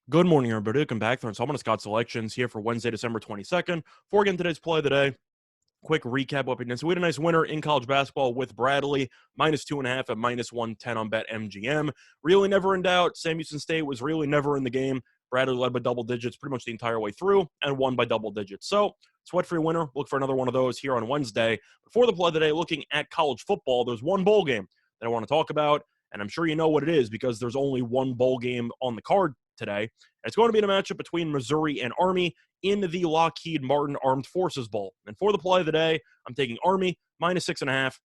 Good morning, everybody. Welcome back. So I'm on Scott Selections here for Wednesday, December 22nd. Before we get into today's play of the day, quick recap of what we did. So we had a nice winner in college basketball with Bradley, -2.5 at -110 on BetMGM. Really never in doubt. Sam Houston State was really never in the game. Bradley led by double digits pretty much the entire way through and won by double digits. So sweat for your winner. Look for another one of those here on Wednesday. Before the play of the day, looking at college football, there's one bowl game that I want to talk about. And I'm sure you know what it is because there's only one bowl game on the card today. And it's going to be in a matchup between Missouri and Army in the Lockheed Martin Armed Forces Bowl. And for the play of the day, I'm taking Army -6.5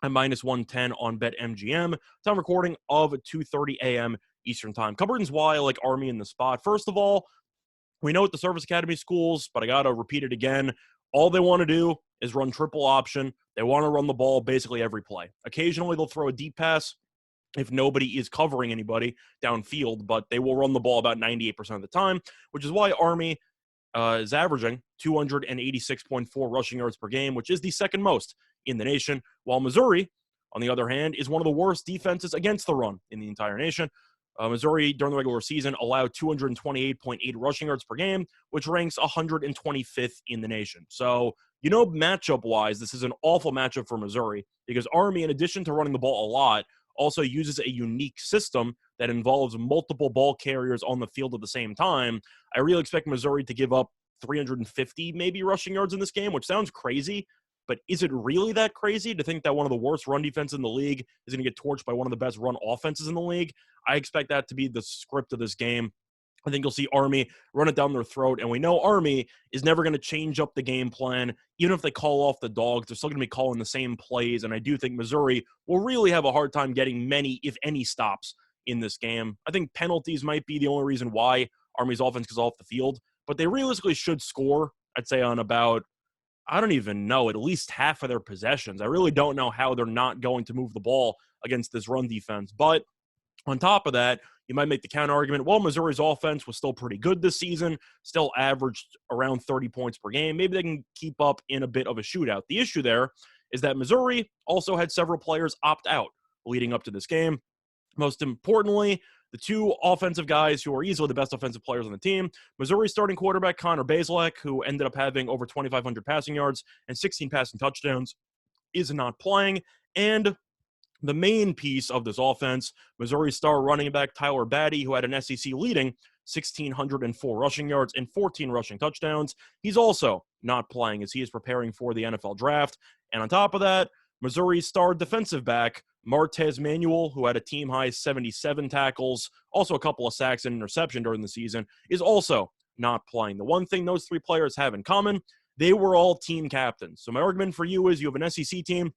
and -110 on BetMGM. Time recording of 2:30 a.m. Eastern Time. Couple reasons why I like Army in the spot. First of all, we know at the Service Academy schools, but I got to repeat it again. All they want to do is run triple option. They want to run the ball basically every play. Occasionally, they'll throw a deep pass if nobody is covering anybody downfield, but they will run the ball about 98% of the time, which is why Army is averaging 286.4 rushing yards per game, which is the second most in the nation, while Missouri, on the other hand, is one of the worst defenses against the run in the entire nation. Missouri, during the regular season, allowed 228.8 rushing yards per game, which ranks 125th in the nation. So, matchup-wise, this is an awful matchup for Missouri because Army, in addition to running the ball a lot, also uses a unique system that involves multiple ball carriers on the field at the same time. I really expect Missouri to give up 350 maybe rushing yards in this game, which sounds crazy, but is it really that crazy to think that one of the worst run defenses in the league is going to get torched by one of the best run offenses in the league? I expect that to be the script of this game. I think you'll see Army run it down their throat, and we know Army is never going to change up the game plan. Even if they call off the dogs, they're still going to be calling the same plays, and I do think Missouri will really have a hard time getting many, if any, stops in this game. I think penalties might be the only reason why Army's offense goes off the field, but they realistically should score, I'd say, on about, I don't even know, at least half of their possessions. I really don't know how they're not going to move the ball against this run defense, but on top of that, you might make the counter argument, well, Missouri's offense was still pretty good this season, still averaged around 30 points per game. Maybe they can keep up in a bit of a shootout. The issue there is that Missouri also had several players opt out leading up to this game. Most importantly, the two offensive guys who are easily the best offensive players on the team, Missouri starting quarterback Connor Bazelak, who ended up having over 2,500 passing yards and 16 passing touchdowns, is not playing. And the main piece of this offense, Missouri star running back Tyler Batty, who had an SEC leading 1,604 rushing yards and 14 rushing touchdowns. He's also not playing as he is preparing for the NFL draft. And on top of that, Missouri's star defensive back, Martez Manuel, who had a team-high 77 tackles, also a couple of sacks and interception during the season, is also not playing. The one thing those three players have in common, they were all team captains. So my argument for you is you have an SEC team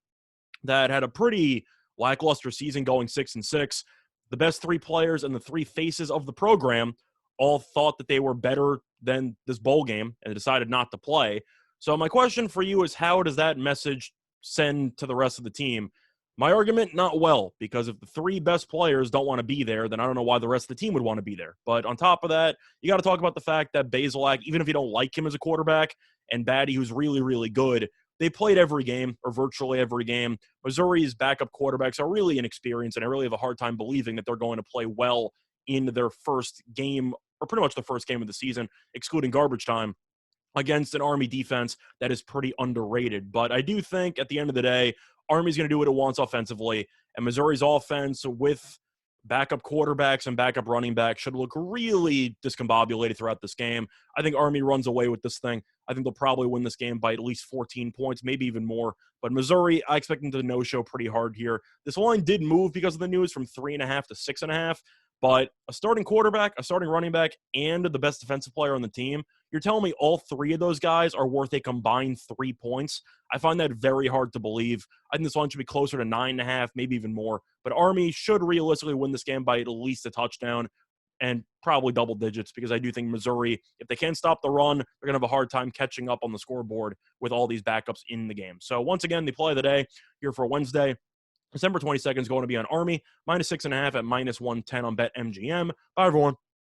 that had a pretty lackluster season going 6-6. The best three players and the three faces of the program all thought that they were better than this bowl game and decided not to play. So my question for you is, how does that message send to the rest of the team? My argument, not well, because if the three best players don't want to be there, then I don't know why the rest of the team would want to be there. But on top of that, you got to talk about the fact that Bazelak, even if you don't like him as a quarterback, and Batty, who's really, really good, they played every game, or virtually every game. Missouri's backup quarterbacks are really inexperienced, and I really have a hard time believing that they're going to play well in their first game, or pretty much the first game of the season, excluding garbage time, against an Army defense that is pretty underrated. But I do think at the end of the day, Army's going to do what it wants offensively, and Missouri's offense with backup quarterbacks and backup running backs should look really discombobulated throughout this game. I think Army runs away with this thing. I think they'll probably win this game by at least 14 points, maybe even more. But Missouri, I expect them to no-show pretty hard here. This line did move because of the news from 3.5 to 6.5. But a starting quarterback, a starting running back, and the best defensive player on the team, you're telling me all three of those guys are worth a combined 3 points? I find that very hard to believe. I think this line should be closer to 9.5, maybe even more. But Army should realistically win this game by at least a touchdown and probably double digits, because I do think Missouri, if they can't stop the run, they're going to have a hard time catching up on the scoreboard with all these backups in the game. So once again, the play of the day here for Wednesday, December 22nd, is going to be on Army, -6.5 at -110 on BetMGM. Bye, everyone.